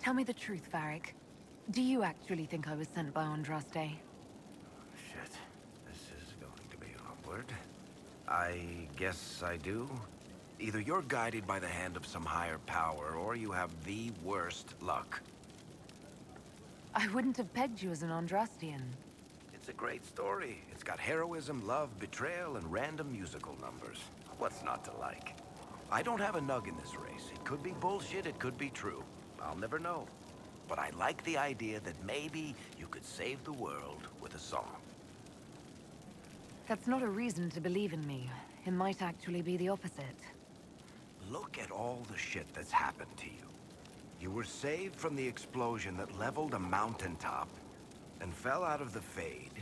Tell me the truth, Varric. Do you actually think I was sent by Andraste? Shit. This is going to be awkward. I guess I do. Either you're guided by the hand of some higher power, or you have the worst luck. I wouldn't have pegged you as an Andrastian. It's a great story. It's got heroism, love, betrayal, and random musical numbers. What's not to like? I don't have a nug in this race. It could be bullshit, it could be true. I'll never know. But I like the idea that maybe you could save the world with a song. That's not a reason to believe in me. It might actually be the opposite. Look at all the shit that's happened to you. You were saved from the explosion that leveled a mountaintop and fell out of the Fade.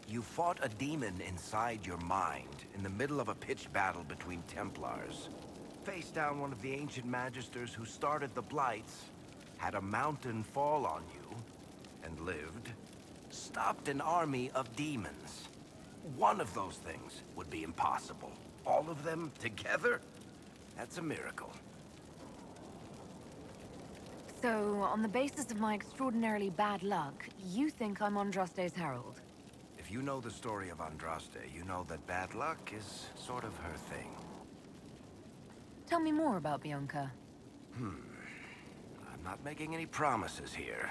You fought a demon inside your mind in the middle of a pitched battle between Templars. Faced down one of the ancient magisters who started the Blights, had a mountain fall on you, and lived. Stopped an army of demons. One of those things would be impossible. All of them together? That's a miracle. So, on the basis of my extraordinarily bad luck, you think I'm Andraste's herald? If you know the story of Andraste, you know that bad luck is sort of her thing. Tell me more about Bianca. I'm not making any promises here.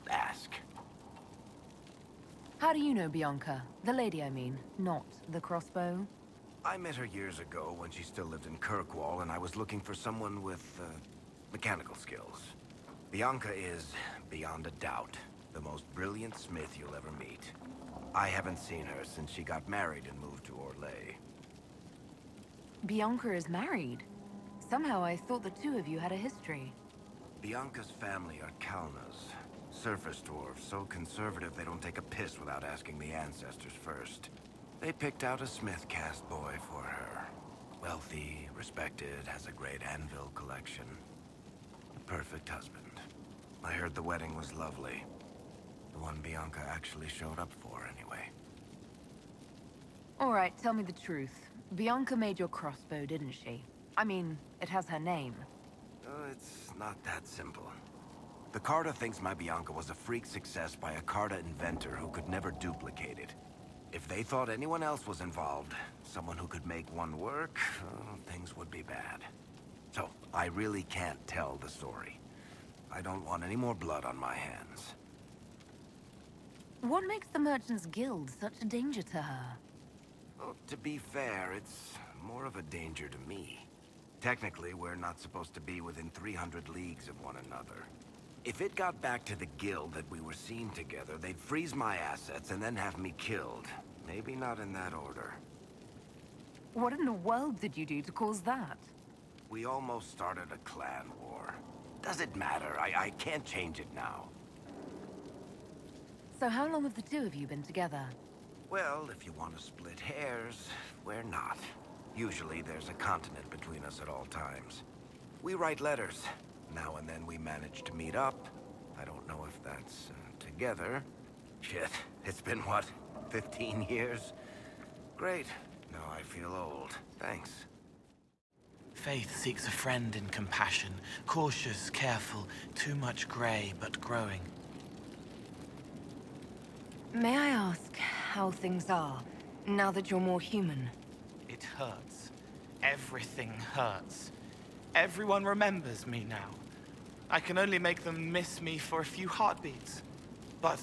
Ask. How do you know Bianca? The lady, I mean, not the crossbow? I met her years ago when she still lived in Kirkwall, and I was looking for someone with, mechanical skills. Bianca is, beyond a doubt, the most brilliant smith you'll ever meet. I haven't seen her since she got married and moved to Orlais. Bianca is married? Somehow I thought the two of you had a history. Bianca's family are Kalnas. Surface dwarves, so conservative they don't take a piss without asking the ancestors first. They picked out a smith caste boy for her. Wealthy, respected, has a great anvil collection. A perfect husband. I heard the wedding was lovely. The one Bianca actually showed up for, anyway. Alright, tell me the truth. Bianca made your crossbow, didn't she? I mean, it has her name. It's not that simple. The Carta thinks my Bianca was a freak success by a Carta inventor who could never duplicate it. If they thought anyone else was involved, someone who could make one work, things would be bad. So, I really can't tell the story. I don't want any more blood on my hands. What makes the Merchants Guild such a danger to her? Well, to be fair, it's more of a danger to me. Technically, we're not supposed to be within 300 leagues of one another. If it got back to the guild that we were seen together, they'd freeze my assets and then have me killed. Maybe not in that order. What in the world did you do to cause that? We almost started a clan war. Does it matter? I can't change it now. So how long have the two of you been together? Well, if you want to split hairs, we're not. Usually there's a continent between us at all times. We write letters. Now and then we manage to meet up. I don't know if that's together. Shit, it's been what, 15 years? Great. Now I feel old. Thanks. Faith seeks a friend in compassion, cautious, careful, too much grey but growing. May I ask how things are, now that you're more human? It hurts. Everything hurts. Everyone remembers me now. I can only make them miss me for a few heartbeats. But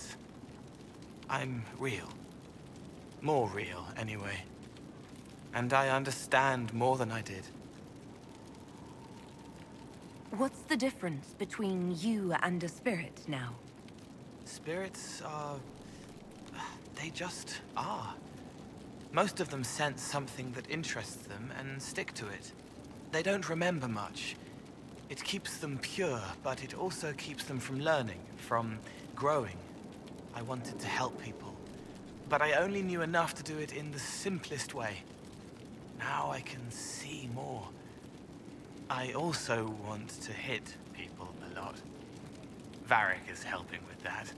I'm real. More real, anyway. And I understand more than I did. What's the difference between you and a spirit now? Spirits are... they just are. Most of them sense something that interests them and stick to it. They don't remember much. It keeps them pure, but it also keeps them from learning, from growing. I wanted to help people, but I only knew enough to do it in the simplest way. Now I can see more. I also want to hit people a lot. Varric is helping with that.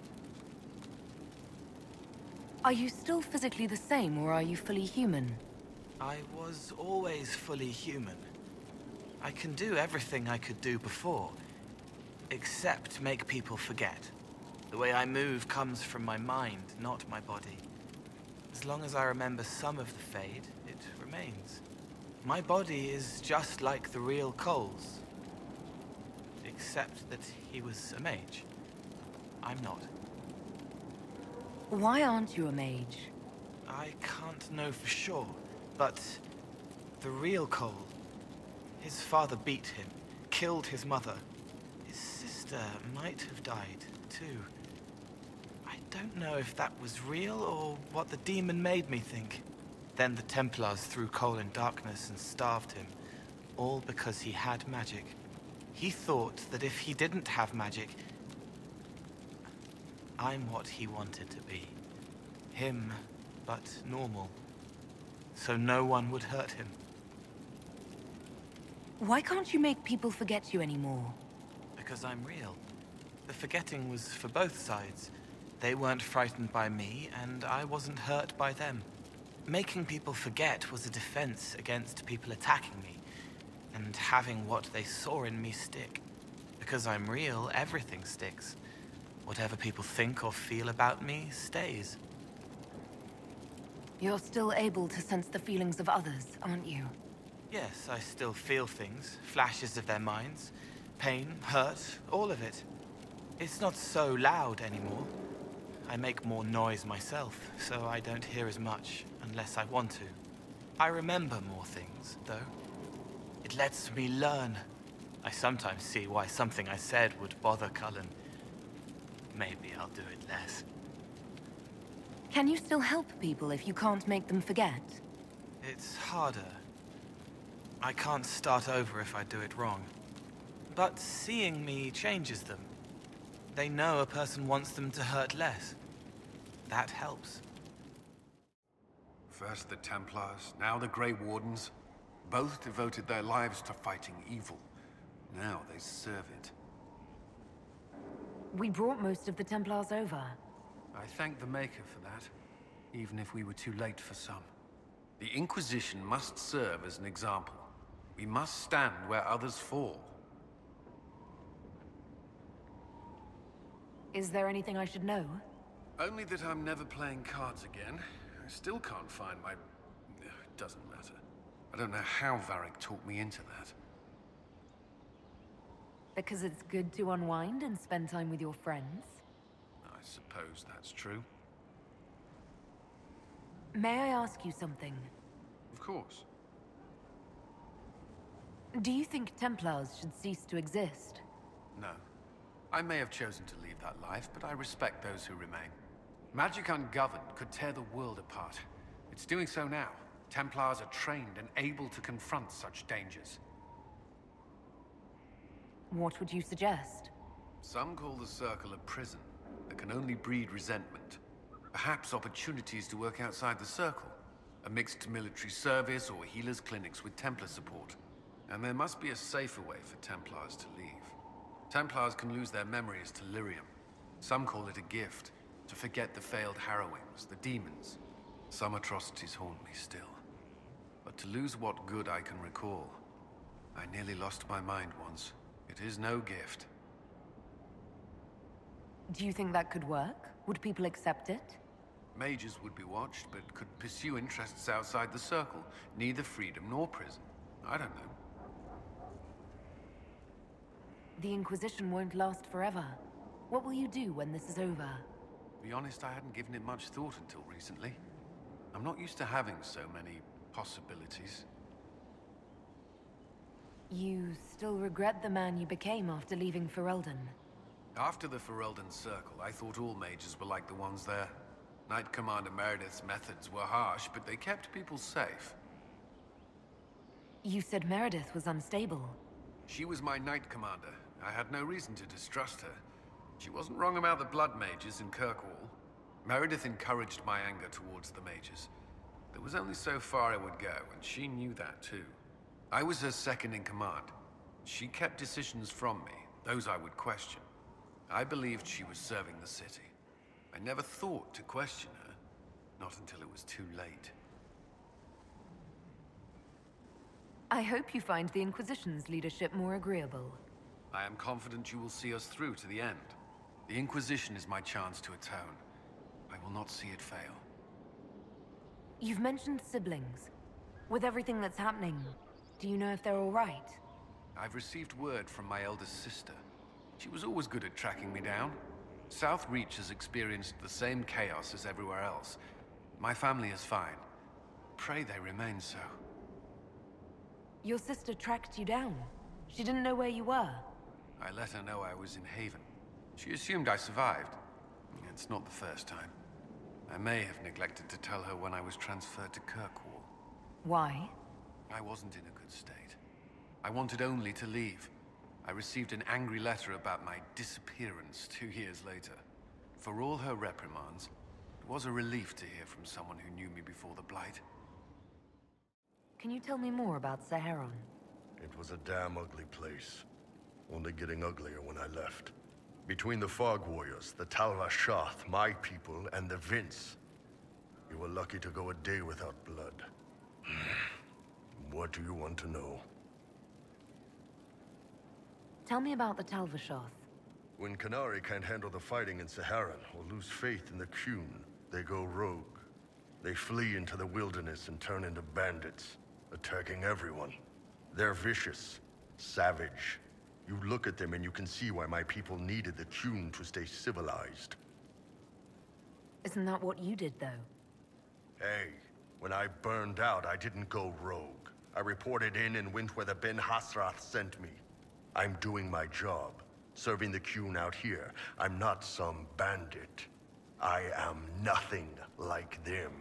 Are you still physically the same, or are you fully human? I was always fully human. I can do everything I could do before. except make people forget. The way I move comes from my mind, not my body. As long as I remember some of the Fade, it remains. My body is just like the real Cole's. Except that he was a mage. I'm not. Why aren't you a mage? I can't know for sure, but the real Cole, his father beat him, killed his mother. His sister might have died, too. I don't know if that was real or what the demon made me think. Then the Templars threw Cole in darkness and starved him, all because he had magic. He thought that if he didn't have magic, I'm what he wanted to be. Him, but normal. So no one would hurt him. Why can't you make people forget you anymore? Because I'm real. The forgetting was for both sides. They weren't frightened by me, and I wasn't hurt by them. Making people forget was a defense against people attacking me, and having what they saw in me stick. Because I'm real, everything sticks. Whatever people think or feel about me stays. You're still able to sense the feelings of others, aren't you? Yes, I still feel things, flashes of their minds. Pain, hurt, all of it. It's not so loud anymore. I make more noise myself, so I don't hear as much unless I want to. I remember more things, though. It lets me learn. I sometimes see why something I said would bother Cullen. Maybe I'll do it less. Can you still help people if you can't make them forget? It's harder. I can't start over if I do it wrong. But seeing me changes them. They know a person wants them to hurt less. That helps. First the Templars, now the Grey Wardens. Both devoted their lives to fighting evil. Now they serve it. We brought most of the Templars over. I thank the Maker for that, even if we were too late for some. The Inquisition must serve as an example. We must stand where others fall. Is there anything I should know? Only that I'm never playing cards again. I still can't find my... It doesn't matter. I don't know how Varric talked me into that. Because it's good to unwind and spend time with your friends? I suppose that's true. May I ask you something? Of course. Do you think Templars should cease to exist? No. I may have chosen to leave that life, but I respect those who remain. Magic ungoverned could tear the world apart. It's doing so now. Templars are trained and able to confront such dangers. What would you suggest? Some call the Circle a prison that can only breed resentment. Perhaps opportunities to work outside the Circle. A mixed military service or healers' clinics with Templar support. And there must be a safer way for Templars to leave. Templars can lose their memories to lyrium. Some call it a gift, to forget the failed harrowings, the demons. Some atrocities haunt me still. But to lose what good I can recall, I nearly lost my mind once. It is no gift. Do you think that could work? Would people accept it? Mages would be watched, but could pursue interests outside the Circle. Neither freedom nor prison. I don't know. The Inquisition won't last forever. What will you do when this is over? To be honest, I hadn't given it much thought until recently. I'm not used to having so many possibilities. You still regret the man you became after leaving Ferelden? After the Ferelden Circle, I thought all mages were like the ones there. Knight Commander Meredith's methods were harsh, but they kept people safe. You said Meredith was unstable. She was my Knight Commander. I had no reason to distrust her. She wasn't wrong about the Blood Mages in Kirkwall. Meredith encouraged my anger towards the mages. There was only so far I would go, and she knew that too. I was her second in command. She kept decisions from me, those I would question. I believed she was serving the city. I never thought to question her, not until it was too late. I hope you find the Inquisition's leadership more agreeable. I am confident you will see us through to the end. The Inquisition is my chance to atone. I will not see it fail. You've mentioned siblings. With everything that's happening, do you know if they're all right? I've received word from my eldest sister. She was always good at tracking me down. South Reach has experienced the same chaos as everywhere else. My family is fine. Pray they remain so. Your sister tracked you down. She didn't know where you were. I let her know I was in Haven. She assumed I survived. It's not the first time. I may have neglected to tell her when I was transferred to Kirkwall. Why? I wasn't in a good state. I wanted only to leave. I received an angry letter about my disappearance 2 years later. For all her reprimands, it was a relief to hear from someone who knew me before the Blight. Can you tell me more about Saharon? It was a damn ugly place. Only getting uglier when I left. Between the Fog Warriors, the Talva Shoth, my people, and the Vince. You were lucky to go a day without blood. What do you want to know? Tell me about the Talvashoth. When Qunari can't handle the fighting in Saharan or lose faith in the Qun, they go rogue. They flee into the wilderness and turn into bandits, attacking everyone. They're vicious, savage. You look at them and you can see why my people needed the Qun to stay civilized. Isn't that what you did, though? Hey, when I burned out, I didn't go rogue. I reported in and went where the Ben Hasrath sent me. I'm doing my job, serving the Qun out here. I'm not some bandit. I am nothing like them.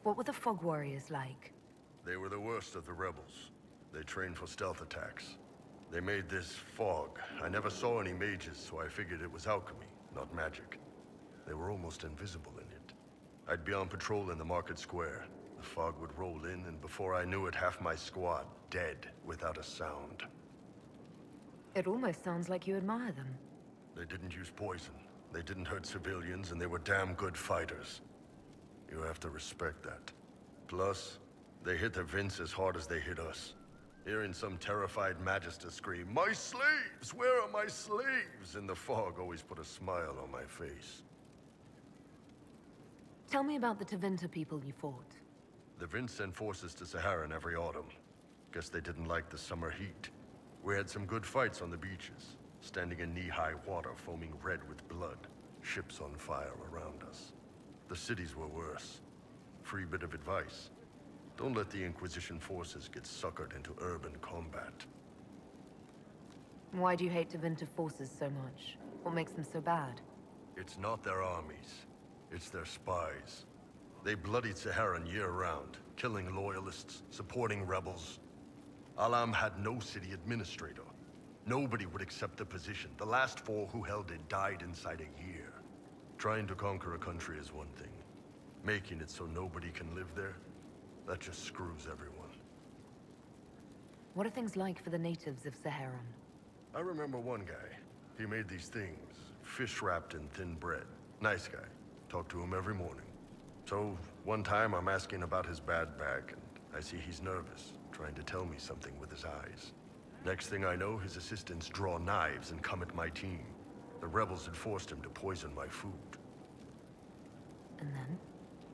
What were the Fog Warriors like? They were the worst of the rebels. They trained for stealth attacks. They made this fog. I never saw any mages, so I figured it was alchemy, not magic. They were almost invisible in it. I'd be on patrol in the market square. The fog would roll in, and before I knew it, half my squad dead without a sound. It almost sounds like you admire them. They didn't use poison. They didn't hurt civilians, and they were damn good fighters. You have to respect that. Plus, they hit the Vince as hard as they hit us. Hearing some terrified Magister scream, "My slaves! Where are my slaves?" in the fog always put a smile on my face. Tell me about the Tevinter people you fought. The Vince sent forces to Saharan every autumn. Guess they didn't like the summer heat. We had some good fights on the beaches, standing in knee-high water foaming red with blood, ships on fire around us. The cities were worse. Free bit of advice. Don't let the Inquisition forces get suckered into urban combat. Why do you hate Tevinter forces so much? What makes them so bad? It's not their armies. It's their spies. They bloodied Saharan year-round, killing loyalists, supporting rebels. Alam had no city administrator. Nobody would accept the position. The last 4 who held it died inside a year. Trying to conquer a country is one thing. Making it so nobody can live there, that just screws everyone. What are things like for the natives of Saharan? I remember one guy. He made these things, fish wrapped in thin bread. Nice guy. Talked to him every morning. So, one time I'm asking about his bad back, and I see he's nervous, trying to tell me something with his eyes. Next thing I know, his assistants draw knives and come at my team. The rebels had forced him to poison my food. And then?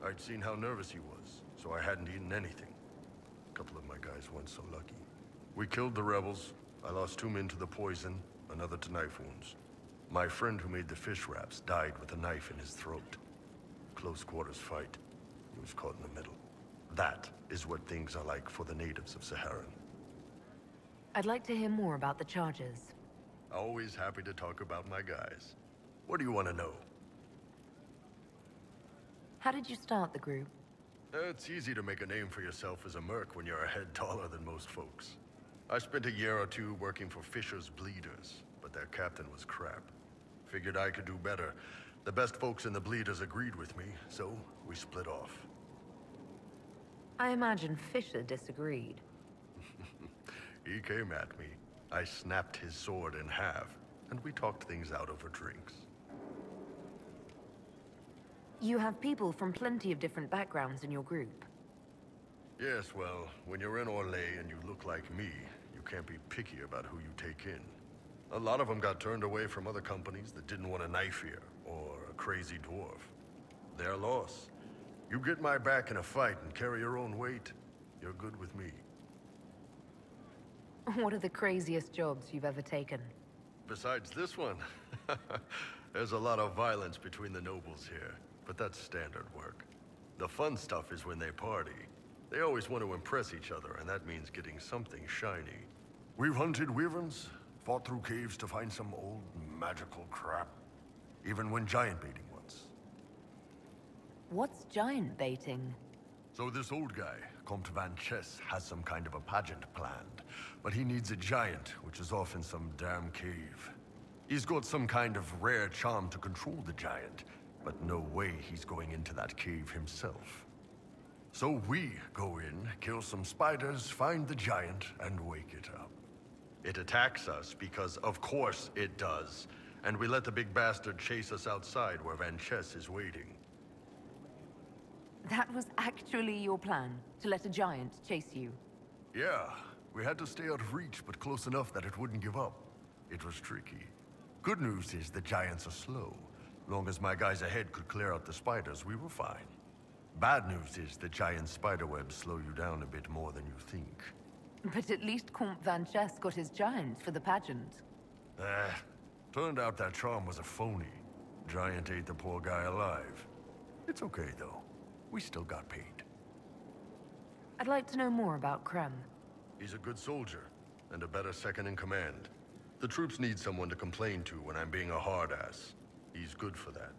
I'd seen how nervous he was, so I hadn't eaten anything. A couple of my guys weren't so lucky. We killed the rebels. I lost 2 men to the poison, another to knife wounds. My friend who made the fish wraps died with a knife in his throat. Close quarters fight. He was caught in the middle. That is what things are like for the natives of Saharan. I'd like to hear more about the charges. Always happy to talk about my guys. What do you want to know? How did you start the group? It's easy to make a name for yourself as a merc when you're a head taller than most folks. I spent a year or 2 working for Fisher's Bleeders, but their captain was crap. Figured I could do better. The best folks in the Bleeders agreed with me, so we split off. I imagine Fisher disagreed. He came at me. I snapped his sword in half, and we talked things out over drinks. You have people from plenty of different backgrounds in your group. Yes, well, when you're in Orlais and you look like me, you can't be picky about who you take in. A lot of them got turned away from other companies that didn't want a knife here, or a crazy dwarf. Their loss. You get my back in a fight and carry your own weight, you're good with me. What are the craziest jobs you've ever taken? Besides this one, there's a lot of violence between the nobles here, but that's standard work. The fun stuff is when they party. They always want to impress each other, and that means getting something shiny. We've hunted wyverns, fought through caves to find some old magical crap. Even went giant baiting once. What's giant baiting? So this old guy, Comte Van Chess, has some kind of a pageant planned. But he needs a giant, which is off in some damn cave. He's got some kind of rare charm to control the giant, but no way he's going into that cave himself. So we go in, kill some spiders, find the giant, and wake it up. It attacks us because, of course, it does. And we let the big bastard chase us outside where Van Chess is waiting. That was actually your plan, to let a giant chase you? Yeah, we had to stay out of reach, but close enough that it wouldn't give up. It was tricky. Good news is the giants are slow. Long as my guys ahead could clear out the spiders, we were fine. Bad news is the giant spiderwebs slow you down a bit more than you think. But at least Comte Van Chess got his giant for the pageant. Turned out that charm was a phony. Giant ate the poor guy alive. It's okay, though. We still got paid. I'd like to know more about Krem. He's a good soldier, and a better second in command. The troops need someone to complain to when I'm being a hard-ass. He's good for that.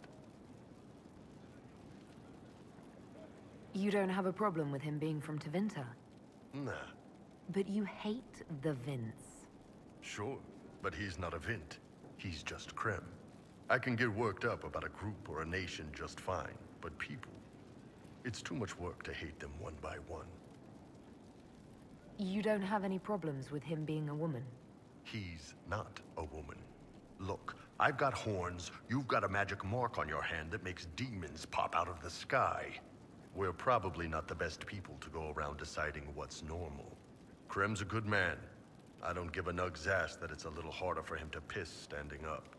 You don't have a problem with him being from Tevinter? Nah. But you hate the Vince. Sure, but he's not a Vint. He's just Krem. I can get worked up about a group or a nation just fine, but people... It's too much work to hate them one by one. You don't have any problems with him being a woman? He's not a woman. Look, I've got horns, you've got a magic mark on your hand that makes demons pop out of the sky. We're probably not the best people to go around deciding what's normal. Krem's a good man. I don't give a nug's ass that it's a little harder for him to piss standing up.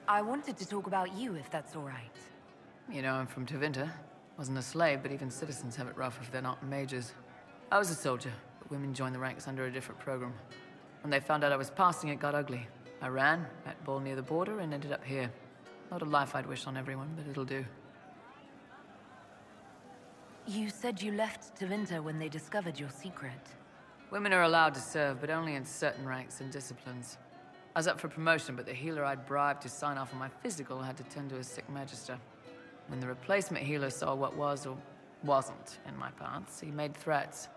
I wanted to talk about you, if that's all right. You know, I'm from Tevinter. Wasn't a slave, but even citizens have it rough if they're not mages. I was a soldier, but women joined the ranks under a different program. When they found out I was passing, it got ugly. I ran, met ball near the border, and ended up here. Not a life I'd wish on everyone, but it'll do. You said you left Tevinter when they discovered your secret. Women are allowed to serve, but only in certain ranks and disciplines. I was up for promotion, but the healer I'd bribed to sign off on my physical had to tend to a sick magister. When the replacement healer saw what was or wasn't in my paths, he made threats.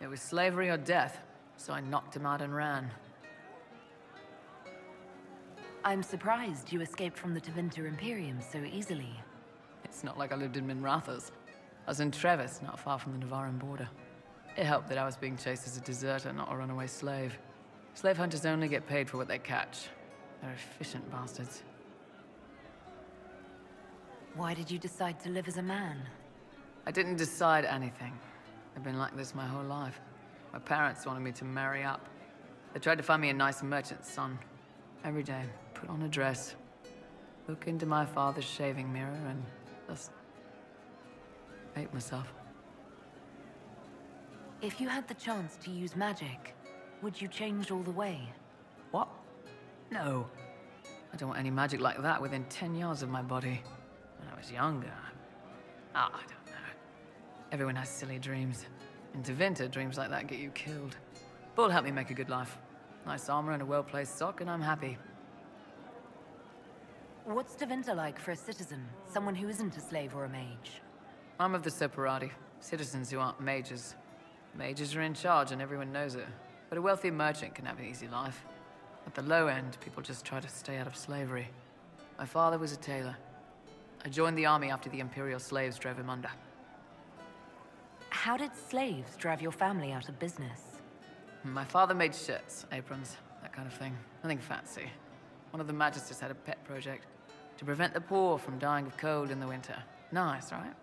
It was slavery or death, so I knocked him out and ran. I'm surprised you escaped from the Tevinter Imperium so easily. It's not like I lived in Minrathas. I was in Trevis, not far from the Navaran border. It helped that I was being chased as a deserter, not a runaway slave. Slave hunters only get paid for what they catch. They're efficient bastards. Why did you decide to live as a man? I didn't decide anything. I've been like this my whole life. My parents wanted me to marry up. They tried to find me a nice merchant's son. Every day, put on a dress, look into my father's shaving mirror, and just hate myself. If you had the chance to use magic, would you change all the way? What? No. I don't want any magic like that within 10 yards of my body. When I was younger... I don't know. Everyone has silly dreams. In Tevinter, dreams like that get you killed. Bull helped me make a good life. Nice armor and a well-placed sock, and I'm happy. What's Tevinter like for a citizen? Someone who isn't a slave or a mage? I'm of the Separati. Citizens who aren't mages. Mages are in charge and everyone knows it. But a wealthy merchant can have an easy life. At the low end, people just try to stay out of slavery. My father was a tailor. I joined the army after the Imperial slaves drove him under. How did slaves drive your family out of business? My father made shirts, aprons, that kind of thing. Nothing fancy. One of the magisters had a pet project to prevent the poor from dying of cold in the winter. Nice, right?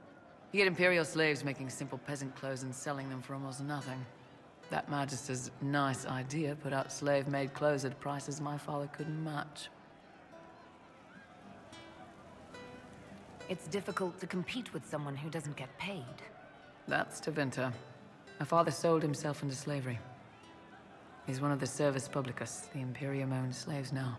You get Imperial slaves making simple peasant clothes and selling them for almost nothing. That Magister's nice idea put out slave-made clothes at prices my father couldn't match. It's difficult to compete with someone who doesn't get paid. That's Tevinter. My father sold himself into slavery. He's one of the Servus Publicus, the Imperium-owned slaves now.